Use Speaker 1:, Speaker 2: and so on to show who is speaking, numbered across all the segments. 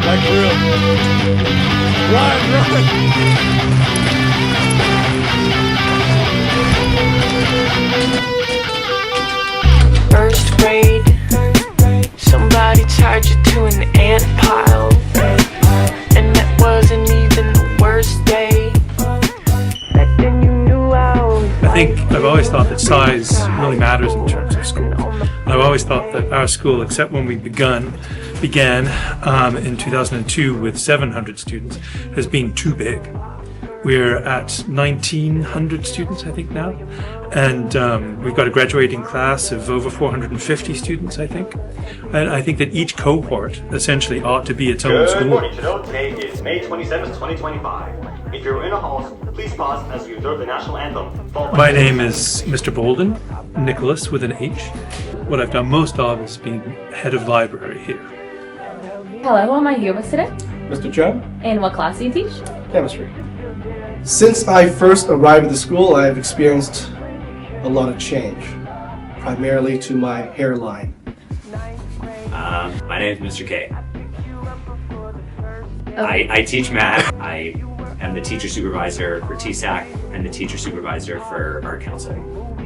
Speaker 1: Like for real. Run!
Speaker 2: First grade, somebody tied you to an ant pile, and that wasn't even the worst day. Back then you knew
Speaker 3: I think I've always thought that size really matters in terms of school. I've always thought that our school, except when we began in 2002 with 700 students, has been too big. We're at 1,900 students, I think, now. And we've got a graduating class of over 450 students, I think. And I think that each cohort essentially ought to be its own school.
Speaker 4: Good morning, Trudeau. Today is May 27th, 2025. If you're in a hall, please pause as you observe the national anthem.
Speaker 3: My name is Mr. Bolden, Nicholas with an H. What I've done most of is being head of library here.
Speaker 5: Hello, who am I here with today?
Speaker 6: Mr. Chad?
Speaker 5: And what class do you teach?
Speaker 6: Chemistry. Since I first arrived at the school, I have experienced a lot of change, primarily to my hairline.
Speaker 7: My name is Mr. K. I teach math. I am the teacher supervisor for TSAC and the teacher supervisor for Art Council.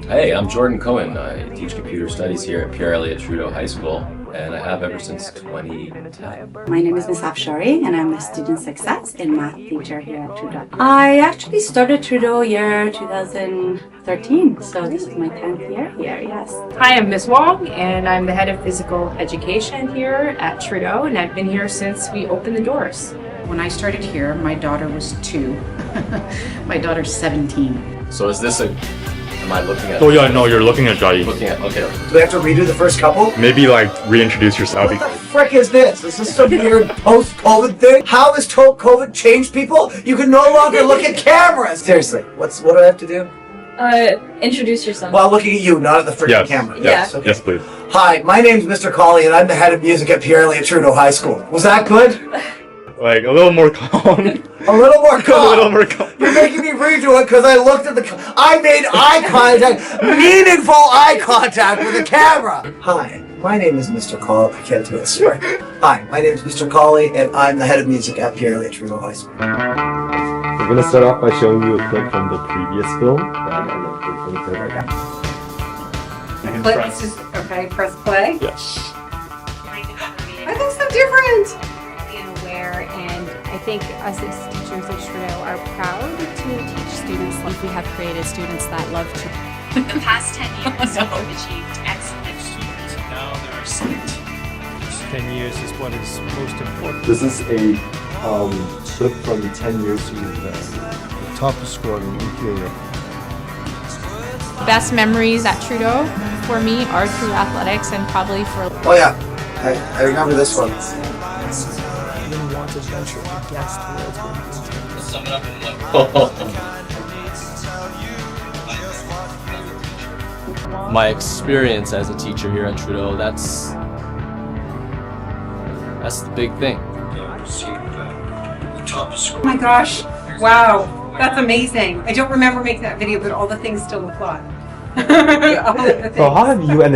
Speaker 8: Hey, I'm Jordan Cohen. I teach computer studies here at Pierre, Elliott, Trudeau High School, and I have ever since 2010.
Speaker 9: My name is Ms. Afshari, and I'm a student success and math teacher here at Trudeau. I actually started Trudeau year 2013, so this is my 10th year here, yes.
Speaker 10: Hi, I'm Ms. Wong, and I'm the head of physical education here at Trudeau, and I've been here since we opened the doors.
Speaker 11: When I started here, my daughter was 2. My daughter's 17.
Speaker 8: So is this am I looking at?
Speaker 12: Oh yeah, no, you're looking at Jai.
Speaker 8: Okay.
Speaker 6: Do we have to redo the first couple?
Speaker 12: Maybe like reintroduce yourself.
Speaker 6: What the frick is this? Is this some weird post-COVID thing? How has COVID changed people? You can no longer look at cameras! Seriously, what do I have to do?
Speaker 5: Introduce yourself.
Speaker 6: Well, looking at you, not at the freaking camera.
Speaker 12: Yes,
Speaker 5: Yeah.
Speaker 6: Okay.
Speaker 12: yes, please.
Speaker 6: Hi, my name's Mr. Colley, and I'm the head of music at Pierre Elliott Trudeau High School. Was that good?
Speaker 12: Like a little more calm.
Speaker 6: A little more calm.
Speaker 12: A little more calm.
Speaker 6: You're making me redo it because I looked at I made eye contact, meaningful eye contact with the camera. Hi, my name is Mr. Colley. I can't do it. Sorry. Hi, my name is Mr. Colley, and I'm the head of music at Pierre Elliott Trudeau High School.
Speaker 13: We're going to start off by showing you a clip from the previous film, and then we're going to put it right now.
Speaker 11: Okay, press play.
Speaker 12: Yes.
Speaker 11: I look so different!
Speaker 14: And I think us as teachers at Trudeau are proud to teach students like we have created students that love to.
Speaker 15: The past 10 years have achieved excellent.
Speaker 3: Now there are sight. 10 years is what is most important.
Speaker 13: This is a clip from 10 years to the top scorer in Imperial.
Speaker 14: Best memories at Trudeau for me are through athletics and probably for.
Speaker 6: Oh yeah, I remember this one.
Speaker 1: Adventure against the world's
Speaker 8: Sum it up in one.
Speaker 16: My experience as a teacher here at Trudeau, that's the big thing.
Speaker 11: Oh my gosh, wow, that's amazing. I don't remember making that video, but all the things still apply.
Speaker 13: So how have you and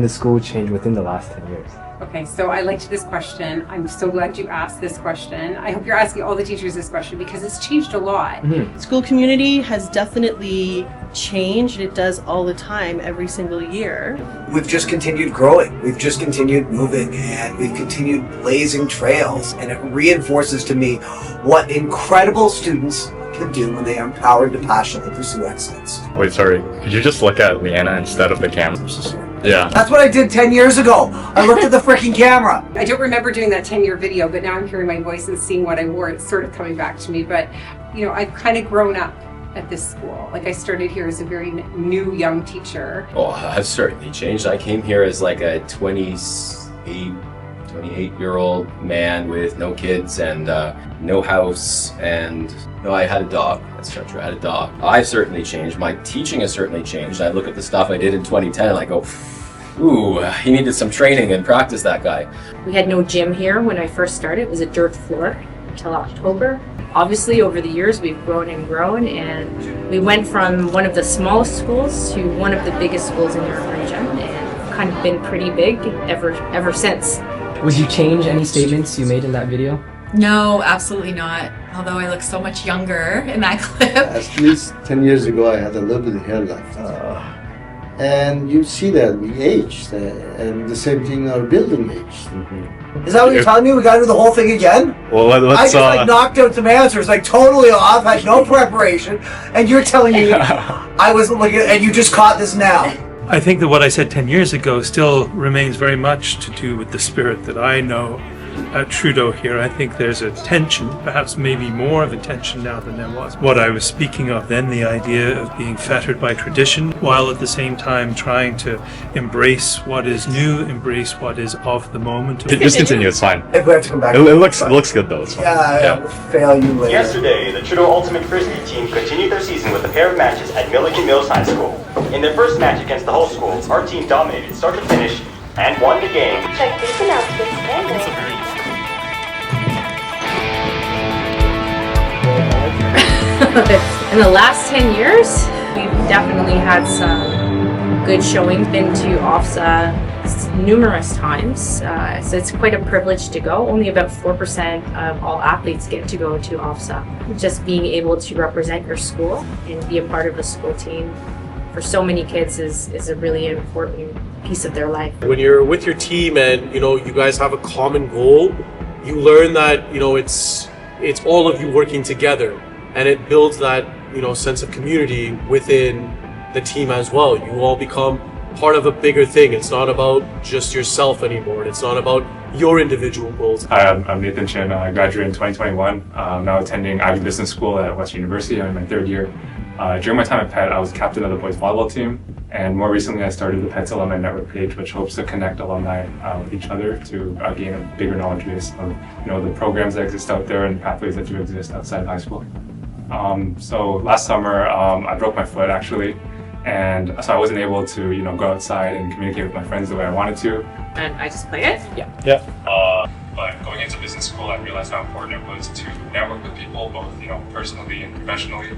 Speaker 13: the school changed within the last 10 years?
Speaker 11: Okay, so I liked this question. I'm so glad you asked this question. I hope you're asking all the teachers this question because it's changed a lot.
Speaker 17: School community has definitely changed. It does all the time, every single year.
Speaker 6: We've just continued growing. We've just continued moving, and we've continued blazing trails. And it reinforces to me what incredible students can do when they are empowered to passionately pursue excellence.
Speaker 12: Wait, sorry. Could you just look at Leanna instead of the camera? Yeah.
Speaker 6: That's what I did 10 years ago. I looked at the freaking camera.
Speaker 11: I don't remember doing that 10-year video, but now I'm hearing my voice and seeing what I wore. It's sort of coming back to me. But, you know, I've kind of grown up at this school. Like, I started here as a very new young teacher.
Speaker 8: Oh, I've certainly changed. I came here as like a 28-year-old man with no kids and no house, and no, I had a dog. That's not true. I had a dog. I've certainly changed. My teaching has certainly changed. I look at the stuff I did in 2010 and I go, ooh, he needed some training and practice, that guy.
Speaker 10: We had no gym here when I first started. It was a dirt floor until October. Obviously, over the years, we've grown, and we went from one of the smallest schools to one of the biggest schools in our region, and kind of been pretty big ever since.
Speaker 1: Would you change any statements you made in that video?
Speaker 18: No, absolutely not. Although I look so much younger in that clip.
Speaker 19: At least 10 years ago, I had a little bit of hair left. And you see that we aged, and the same thing, our building aged.
Speaker 6: Is that what you're telling me? We gotta do the whole thing again?
Speaker 12: Well,
Speaker 6: I just like knocked out some answers, like totally off, had no preparation, and you're telling me I wasn't looking, and you just caught this now.
Speaker 3: I think that what I said 10 years ago still remains very much to do with the spirit that I know at Trudeau here. I think there's a tension, perhaps maybe more of a tension now than there was. What I was speaking of then, the idea of being fettered by tradition, while at the same time trying to embrace what is new, embrace what is of the moment.
Speaker 12: Just continue, it's fine.
Speaker 6: If we have to come back.
Speaker 12: It looks good though, it's fine.
Speaker 6: Yeah, we'll fail you later.
Speaker 4: Yesterday, the Trudeau Ultimate Frisbee team continued their season with a pair of matches at Milligan Mills High School. In their first match against the whole school, our team dominated start to finish and won the game.
Speaker 2: Check these announcements. In the last 10 years, we've definitely had some good showing. Been to OFSA numerous times, so it's quite a privilege to go. Only about 4% of all athletes get to go to OFSA. Just being able to represent your school and be a part of a school team for so many kids is a really important piece of their life.
Speaker 20: When you're with your team and you guys have a common goal, you learn that it's all of you working together, and it builds that sense of community within the team as well. You all become part of a bigger thing. It's not about just yourself anymore. It's not about your individual goals.
Speaker 12: Hi, I'm Nathan Chin. I graduated in 2021. I'm now attending Ivy Business School at Western University. I'm in my third year. During my time at PET, I was captain of the boys volleyball team, and more recently I started the PET's Alumni Network page, which hopes to connect alumni with each other to gain a bigger knowledge base of the programs that exist out there and pathways that do exist outside of high school. So last summer I broke my foot actually, and so I wasn't able to go outside and communicate with my friends the way I wanted to.
Speaker 2: And I just play it?
Speaker 12: Yeah. But going into business school, I realized how important it was to network with people, both personally and professionally.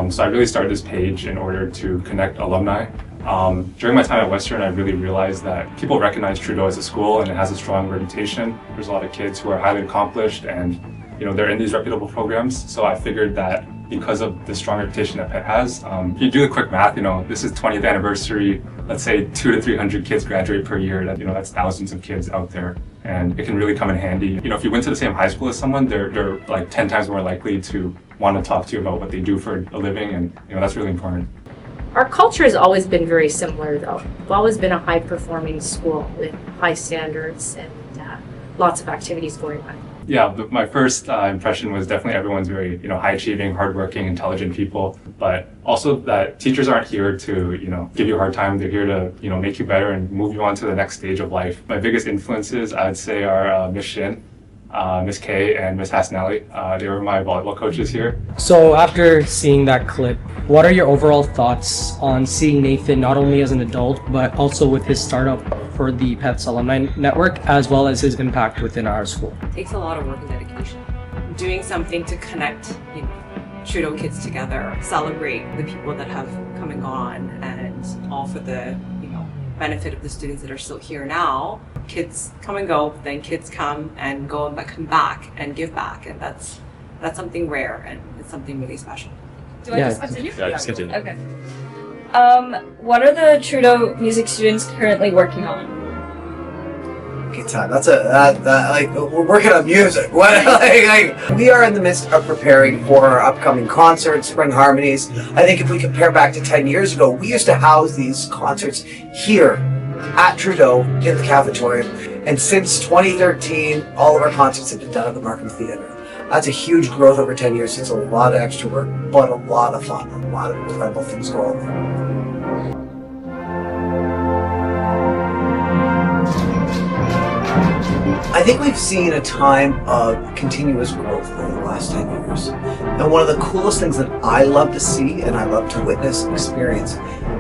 Speaker 12: So I really started this page in order to connect alumni. During my time at Western, I really realized that people recognize Trudeau as a school and it has a strong reputation. There's a lot of kids who are highly accomplished and they're in these reputable programs. So I figured that because of the strong reputation that PET has, if you do the quick math, this is 20th anniversary, let's say 200 to 300 kids graduate per year. That that's thousands of kids out there, and it can really come in handy. If you went to the same high school as someone, they're like 10 times more likely to want to talk to you about what they do for a living, and that's really important.
Speaker 2: Our culture has always been very similar though. We've always been a high performing school with high standards and lots of activities going on.
Speaker 12: Yeah, my first impression was definitely everyone's very, high achieving, hardworking, intelligent people, but also that teachers aren't here to, give you a hard time. They're here to, make you better and move you on to the next stage of life. My biggest influences, I'd say, are Miss Shin, Miss Kay, and Miss Hasnelli. They were my volleyball coaches here.
Speaker 1: So after seeing that clip, what are your overall thoughts on seeing Nathan not only as an adult, but also with his startup for the PET's Alumni Network, as well as his impact within our school?
Speaker 21: It takes a lot of work and dedication. Doing something to connect, Trudeau kids together, celebrate the people that have come and gone, and all for the, benefit of the students that are still here now. Kids come and go, then kids come and go and come back and give back, and that's something rare and it's something really special.
Speaker 5: Do I just continue?
Speaker 12: Yeah, just continue.
Speaker 5: Okay. What are the Trudeau music students currently working on?
Speaker 6: Okay, time. That's we're working on music. What? We are in the midst of preparing for our upcoming concert, Spring Harmonies. I think if we compare back to 10 years ago, we used to house these concerts here at Trudeau in the cafeteria, and since 2013, all of our concerts have been done at the Markham Theatre. That's a huge growth over 10 years. It's a lot of extra work, but a lot of fun, a lot of incredible things going on. I think we've seen a time of continuous growth over the last 10 years. And one of the coolest things that I love to see and I love to witness and experience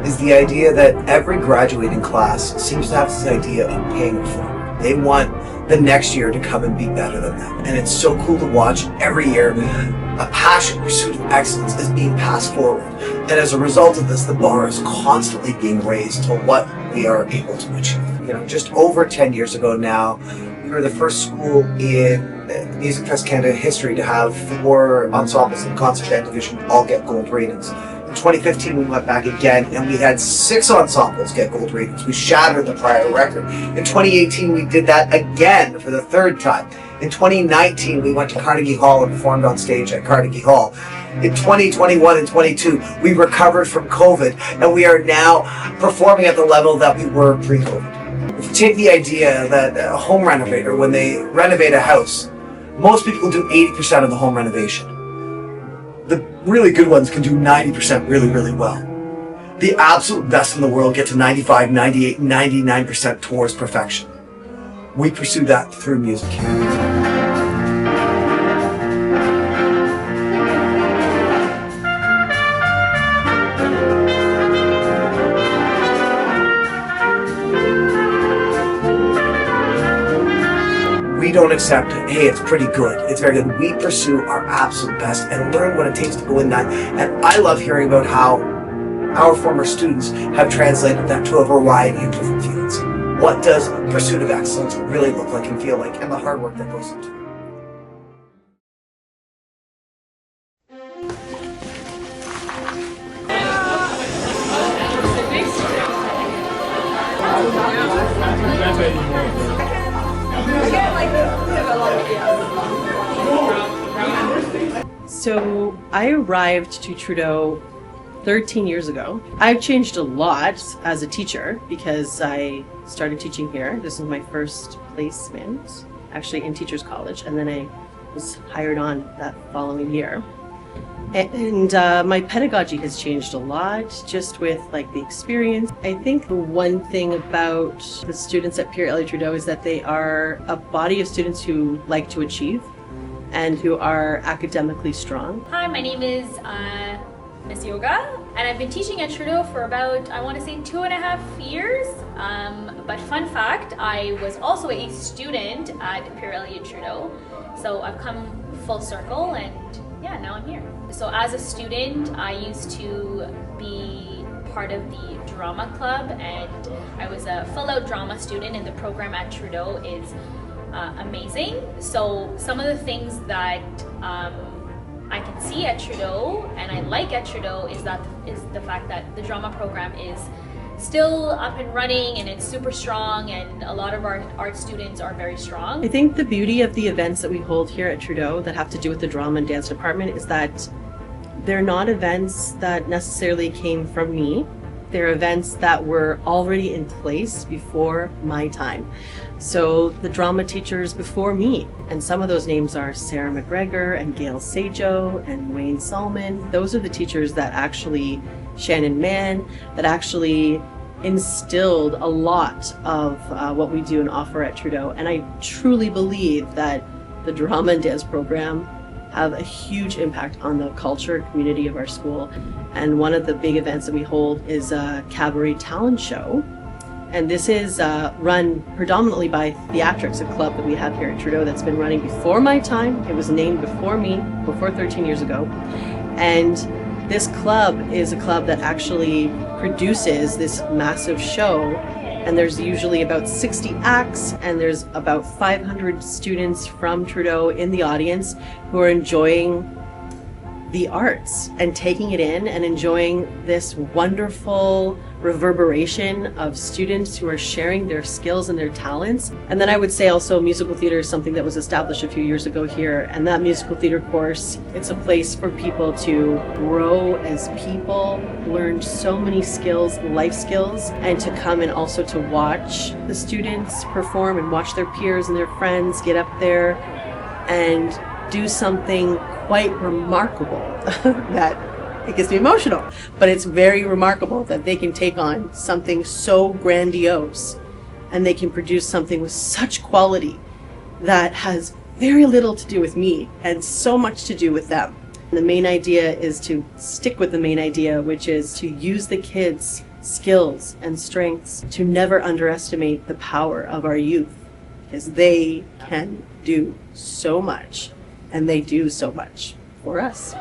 Speaker 6: is the idea that every graduating class seems to have this idea of paying it forward. They want the next year to come and be better than them. And it's so cool to watch every year a passion pursuit of excellence is being passed forward. And as a result of this, the bar is constantly being raised to what we are able to achieve. You know, just over 10 years ago now, we were the first school in Music Fest Canada history to have 4 ensembles in concert band division all get gold ratings. In 2015, we went back again and we had 6 ensembles get gold ratings. We shattered the prior record. In 2018, we did that again for the 3rd time. In 2019, we went to Carnegie Hall and performed on stage at Carnegie Hall. In 2021 and 22, we recovered from COVID and we are now performing at the level that we were pre-COVID. If you take the idea that a home renovator, when they renovate a house, most people do 80% of the home renovation. The really good ones can do 90% really, really well. The absolute best in the world get to 95, 98, 99% towards perfection. We pursue that through music. We don't accept, hey, it's pretty good, it's very good. We pursue our absolute best and learn what it takes to go in that. And I love hearing about how our former students have translated that to a variety of different fields. What does pursuit of excellence really look like and feel like, and the hard work that goes into it.
Speaker 17: So I arrived to Trudeau 13 years ago. I've changed a lot as a teacher because I started teaching here. This was my first placement, actually in Teachers College, and then I was hired on that following year. And my pedagogy has changed a lot just with like the experience. I think the one thing about the students at Pierre Elliott Trudeau is that they are a body of students who like to achieve and who are academically strong.
Speaker 7: Hi, my name is Miss Yoga, and I've been teaching at Trudeau for about, I want to say 2.5 years. But fun fact, I was also a student at Pierre Elliott Trudeau. So I've come full circle and yeah, now I'm here. So as a student, I used to be part of the drama club and I was a full-out drama student, and the program at Trudeau is amazing. So some of the things that I can see at Trudeau and I like at Trudeau is the fact that the drama program is still up and running and it's super strong, and a lot of our art students are very strong.
Speaker 17: I think the beauty of the events that we hold here at Trudeau that have to do with the drama and dance department is that they're not events that necessarily came from me. They're events that were already in place before my time. So the drama teachers before me, and some of those names are Sarah McGregor and Gail Sajo and Wayne Solomon. Those are the teachers that actually, Shannon Mann, that actually instilled a lot of what we do and offer at Trudeau. And I truly believe that the drama and dance program have a huge impact on the culture and community of our school. And one of the big events that we hold is a cabaret talent show. And this is run predominantly by Theatrics, a club that we have here at Trudeau that's been running before my time. It was named before me, before 13 years ago. And this club is a club that actually produces this massive show. And there's usually about 60 acts, and there's about 500 students from Trudeau in the audience who are enjoying the arts and taking it in and enjoying this wonderful reverberation of students who are sharing their skills and their talents. And then I would say also musical theater is something that was established a few years ago here, and that musical theater course, it's a place for people to grow as people, learn so many skills, life skills, and to come and also to watch the students perform and watch their peers and their friends get up there and do something quite remarkable that it gets me emotional, but it's very remarkable that they can take on something so grandiose and they can produce something with such quality that has very little to do with me and so much to do with them. And the main idea is to stick with the main idea, which is to use the kids' skills and strengths, to never underestimate the power of our youth, because they can do so much. And they do so much for us.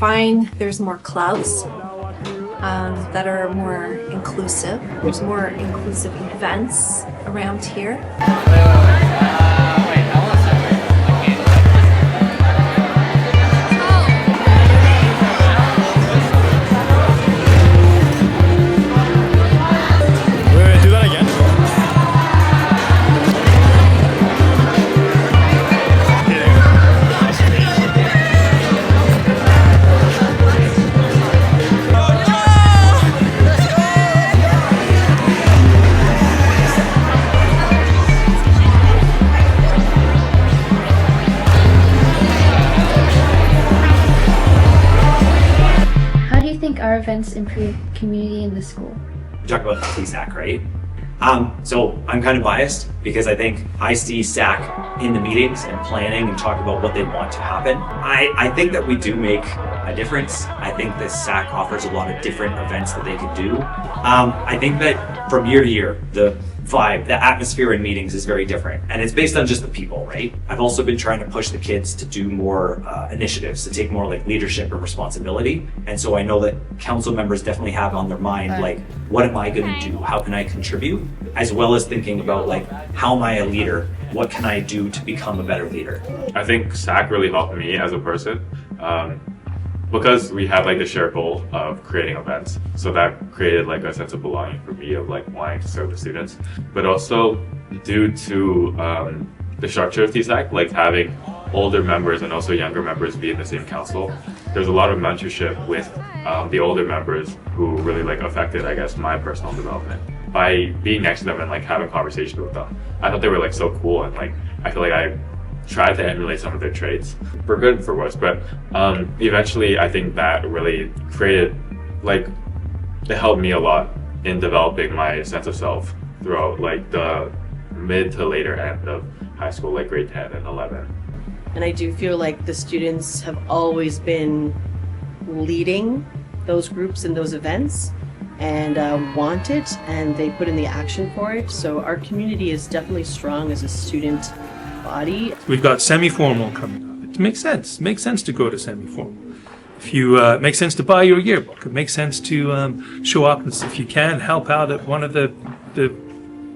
Speaker 9: find there's more clubs that are more inclusive. There's more inclusive events around here.
Speaker 22: Our events improve community in the school.
Speaker 23: You talk about TSAC, right? So I'm kind of biased because I think I see SAC in the meetings and planning and talk about what they want to happen. I think that we do make a difference. I think the SAC offers a lot of different events that they could do. I think that from year to year, the vibe, the atmosphere in meetings is very different, and it's based on just the people, right? I've also been trying to push the kids to do more initiatives, to take more like leadership and responsibility, and so I know that council members definitely have on their mind like, what am I going to do? How can I contribute? As well as thinking about like, how am I a leader? What can I do to become a better leader?
Speaker 12: I think SAC really helped me as a person. Because we had like the shared goal of creating events, so that created like a sense of belonging for me of like wanting to serve the students. But also due to the structure of TSAC, like having older members and also younger members be in the same council, there's a lot of mentorship with the older members who really like affected, I guess, my personal development. By being next to them and like having conversations with them, I thought they were like so cool, and like I feel like I tried to emulate some of their traits, for good and for worse. But eventually I think that really created, like, it helped me a lot in developing my sense of self throughout like the mid to later end of high school, like grade 10 and 11.
Speaker 17: And I do feel like the students have always been leading those groups and those events and want it, and they put in the action for it. So our community is definitely strong as a student body.
Speaker 3: We've got semi-formal coming up. It makes sense. It makes sense to go to semi-formal. If you, it makes sense to buy your yearbook. It makes sense to show up and, if you can, help out at one of the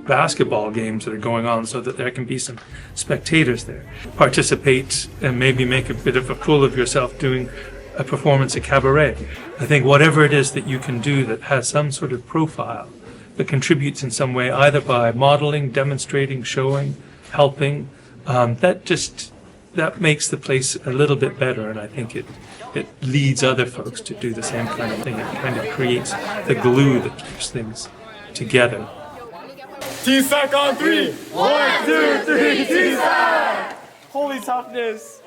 Speaker 3: basketball games that are going on so that there can be some spectators there. Participate and maybe make a bit of a fool of yourself doing a performance at cabaret. I think whatever it is that you can do that has some sort of profile that contributes in some way, either by modeling, demonstrating, showing, helping, that makes the place a little bit better, and I think it leads other folks to do the same kind of thing. It kind of creates the glue that keeps things together.
Speaker 24: TSAC on 3! 1, 2, 3, TSAC! Holy toughness!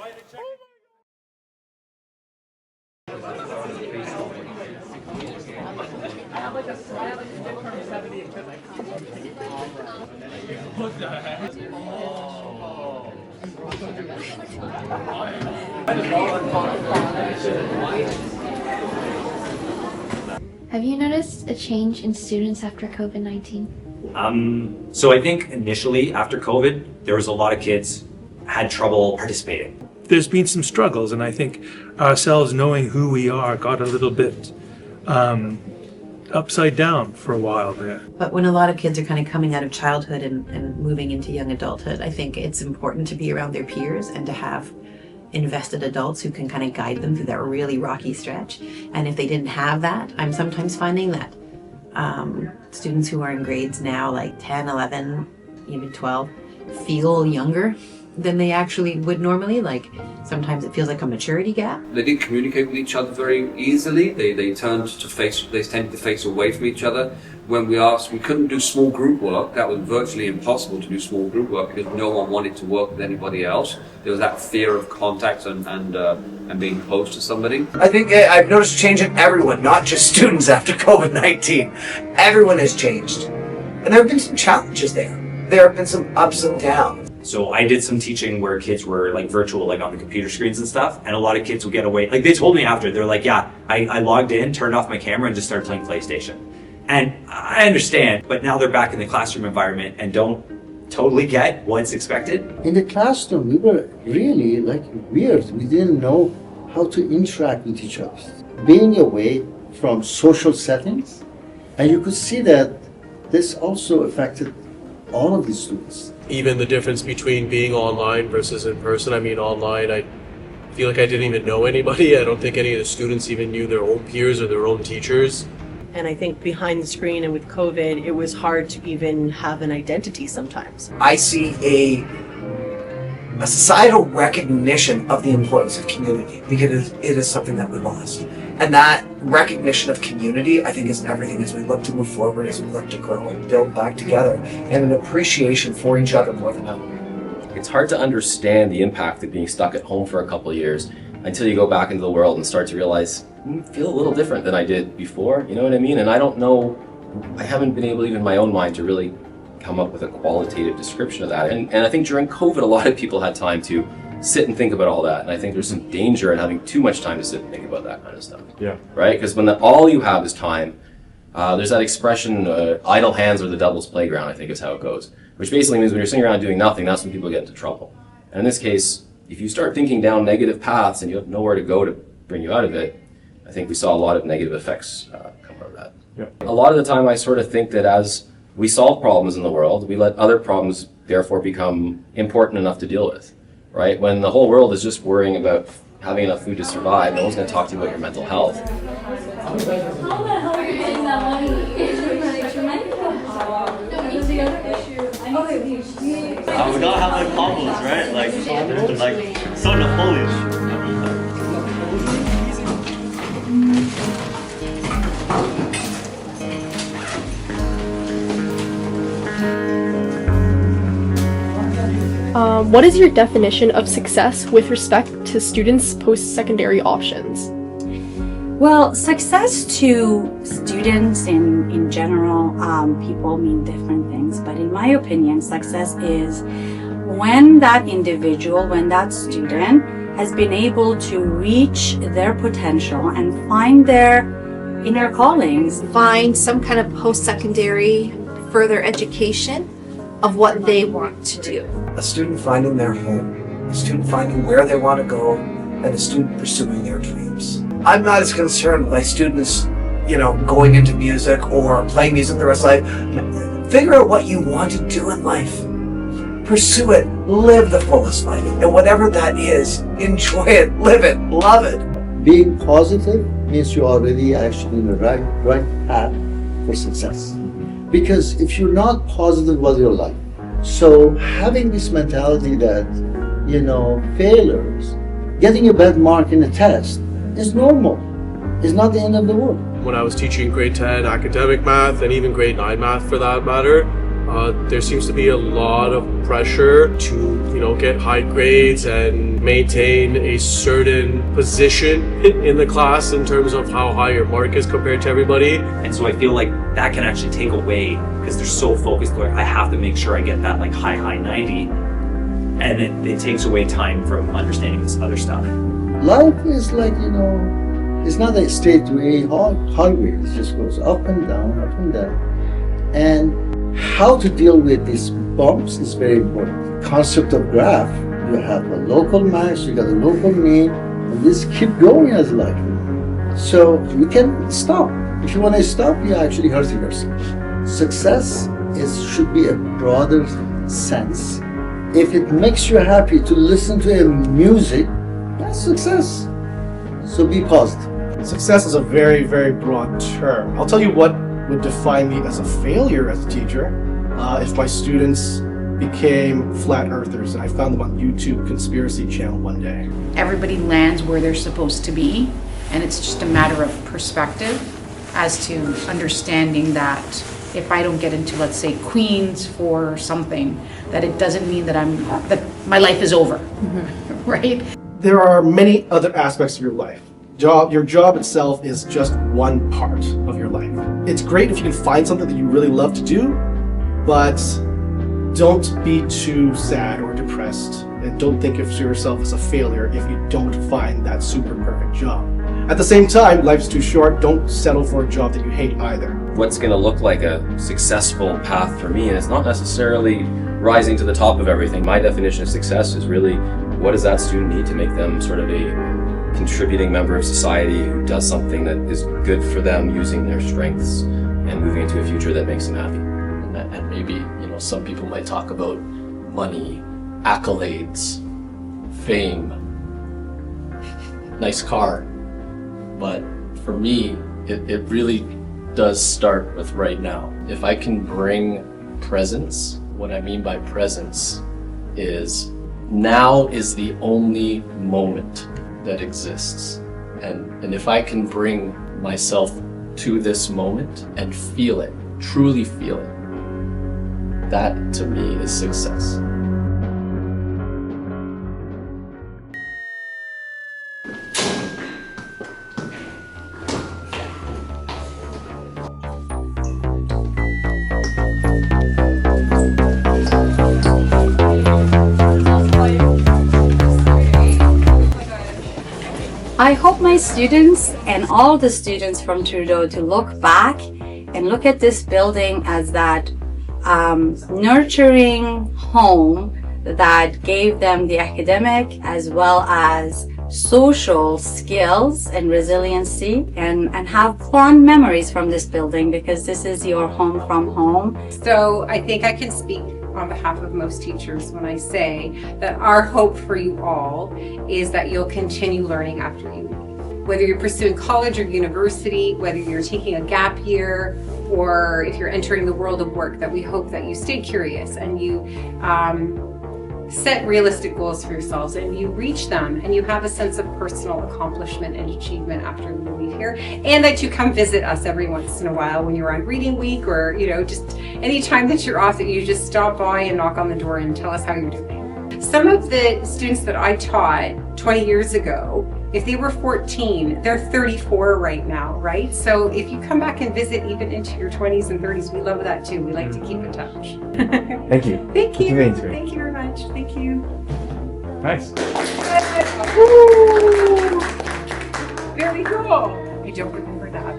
Speaker 22: Have you noticed a change in students after COVID-19?
Speaker 23: So I think initially after COVID, there was a lot of kids had trouble participating.
Speaker 3: There's been some struggles, and I think ourselves knowing who we are got a little bit upside down for a while there.
Speaker 25: But when a lot of kids are kind of coming out of childhood and moving into young adulthood, I think it's important to be around their peers and to have invested adults who can kind of guide them through that really rocky stretch. And if they didn't have that, I'm sometimes finding that students who are in grades now like 10, 11, even 12 feel younger than they actually would normally. Like sometimes it feels like a maturity gap.
Speaker 26: They didn't communicate with each other very easily. They tended to face away from each other. When we asked, we couldn't do small group work. That was virtually impossible to do small group work because no one wanted to work with anybody else. There was that fear of contact and being close to somebody.
Speaker 6: I think I've noticed a change in everyone, not just students after COVID-19. Everyone has changed. And there have been some challenges there. There have been some ups and downs.
Speaker 23: So I did some teaching where kids were like virtual, like on the computer screens and stuff, and a lot of kids would get away. Like they told me after, they're like, yeah, I logged in, turned off my camera and just started playing PlayStation. And I understand, but now they're back in the classroom environment and don't totally get what's expected.
Speaker 19: In the classroom, we were really like weird. We didn't know how to interact with each other. Being away from social settings, and you could see that this also affected all of the students.
Speaker 20: Even the difference between being online versus in person. I mean, online, I feel like I didn't even know anybody. I don't think any of the students even knew their own peers or their own teachers.
Speaker 17: And I think behind the screen and with COVID, it was hard to even have an identity sometimes.
Speaker 6: I see a societal recognition of the importance of community because it is something that we lost. And that recognition of community, I think, is everything as we look to move forward, as we look to grow and build back together, and an appreciation for each other more than ever.
Speaker 8: It's hard to understand the impact of being stuck at home for a couple of years until you go back into the world and start to realize, I feel a little different than I did before, you know what I mean? And I don't know, I haven't been able, even in my own mind, to really come up with a qualitative description of that. And I think during COVID, a lot of people had time to sit and think about all that. And I think there's some danger in having too much time to sit and think about that kind of stuff.
Speaker 12: Yeah.
Speaker 8: Right? Because when all you have is time, there's that expression, idle hands are the devil's playground, I think is how it goes. Which basically means when you're sitting around doing nothing, that's when people get into trouble. And in this case, if you start thinking down negative paths and you have nowhere to go to bring you out of it, I think we saw a lot of negative effects come out of that.
Speaker 12: Yeah.
Speaker 8: A lot of the time I sort of think that as we solve problems in the world, we let other problems therefore become important enough to deal with, right? When the whole world is just worrying about having enough food to survive, no one's going to talk to you about your mental health.
Speaker 11: How the hell are you getting that money?
Speaker 13: We gotta have like combos, right? Like so Polish.
Speaker 14: What is your definition of success with respect to students' post-secondary options?
Speaker 15: Well, success to students in general, people mean different things, but in my opinion, success is when that individual, when that student has been able to reach their potential and find their inner callings.
Speaker 9: Find some kind of post-secondary further education of what they want to do.
Speaker 6: A student finding their home, a student finding where they want to go, and a student pursuing their dreams. I'm not as concerned with my students, going into music or playing music the rest of life. Figure out what you want to do in life. Pursue it, live the fullest life, and whatever that is, enjoy it, live it, love it.
Speaker 19: Being positive means you're already actually in the right path for success. Because if you're not positive about your life, so having this mentality that, failures, getting a bad mark in a test is normal. It's not the end of the world.
Speaker 20: When I was teaching grade 10 academic math and even grade 9 math for that matter, there seems to be a lot of pressure to, get high grades and maintain a certain position in the class in terms of how high your mark is compared to everybody.
Speaker 23: And so I feel like that can actually take away, because they're so focused, like, I have to make sure I get that like high 90, and it takes away time from understanding this other stuff.
Speaker 19: Life is like, it's not a straight to a highway. It just goes up and down, up and down. And how to deal with these bumps is very important. Concept of graph, you have a local max, you got a local mean, and this keep going as life. So you can stop. If you want to stop, you're actually hurting yourself. Success should be a broader sense. If it makes you happy to listen to music, that's success. So be positive.
Speaker 16: Success is a very, very broad term. I'll tell you what would define me as a failure as a teacher if my students became flat earthers and I found them on YouTube Conspiracy Channel one day.
Speaker 10: Everybody lands where they're supposed to be, and it's just a matter of perspective as to understanding that if I don't get into, let's say, Queens for something, that it doesn't mean that my life is over, right?
Speaker 16: There are many other aspects of your life. Your job itself is just one part of your life. It's great if you can find something that you really love to do, but don't be too sad or depressed, and don't think of yourself as a failure if you don't find that super perfect job. At the same time, life's too short. Don't settle for a job that you hate either.
Speaker 8: What's going to look like a successful path for me, and it's not necessarily rising to the top of everything. My definition of success is really, what does that student need to make them sort of a contributing member of society who does something that is good for them, using their strengths and moving into a future that makes them happy.
Speaker 1: And maybe, you know, some people might talk about money, accolades, fame, nice car. But for me, it really does start with right now. If I can bring presence, what I mean by presence is now is the only moment that exists. And if I can bring myself to this moment and feel it, truly feel it, that to me is success.
Speaker 15: I hope my students and all the students from Trudeau to look back and look at this building as that nurturing home that gave them the academic as well as social skills and resiliency, and have fond memories from this building, because this is your home from home.
Speaker 2: So I think I can speak on behalf of most teachers when I say that our hope for you all is that you'll continue learning after you leave. Whether you're pursuing college or university, whether you're taking a gap year, or if you're entering the world of work, that we hope that you stay curious and you set realistic goals for yourselves and you reach them and you have a sense of personal accomplishment and achievement after you leave here, and that you come visit us every once in a while when you're on reading week, or just any time that you're off, that you just stop by and knock on the door and tell us how you're doing. Some of the students that I taught 20 years ago, if they were 14, they're 34 right now, right? So if you come back and visit even into your 20s and 30s, we love that too. We like to keep in touch.
Speaker 4: Thank you.
Speaker 2: Thank you.
Speaker 4: Thank you.
Speaker 2: Thank you very much. Thank you.
Speaker 4: Nice.
Speaker 2: Very cool. I don't remember that.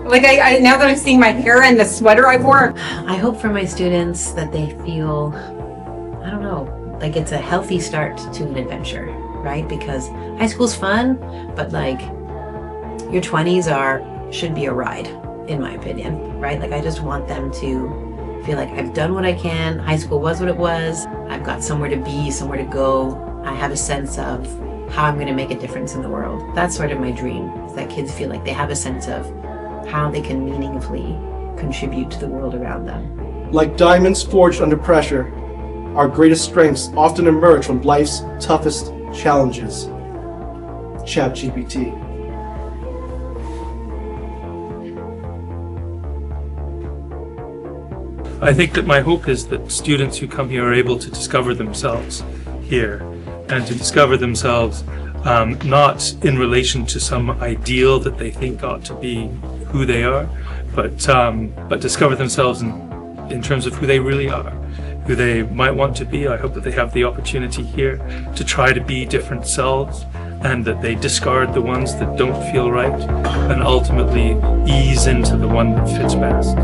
Speaker 2: Like I now that I'm seeing my hair and the sweater I wore.
Speaker 25: I hope for my students that they feel, I don't know, like it's a healthy start to an adventure, right? Because high school's fun, but like your 20s should be a ride, in my opinion, right? Like I just want them to feel like I've done what I can. High school was what it was. I've got somewhere to be, somewhere to go. I have a sense of how I'm going to make a difference in the world. That's sort of my dream, is that kids feel like they have a sense of how they can meaningfully contribute to the world around them.
Speaker 16: Like diamonds forged under pressure, our greatest strengths often emerge from life's toughest challenges. ChatGPT.
Speaker 3: I think that my hope is that students who come here are able to discover themselves here, and to discover themselves not in relation to some ideal that they think ought to be who they are, but discover themselves in terms of who they really are, who they might want to be. I hope that they have the opportunity here to try to be different selves, and that they discard the ones that don't feel right and ultimately ease into the one that fits best.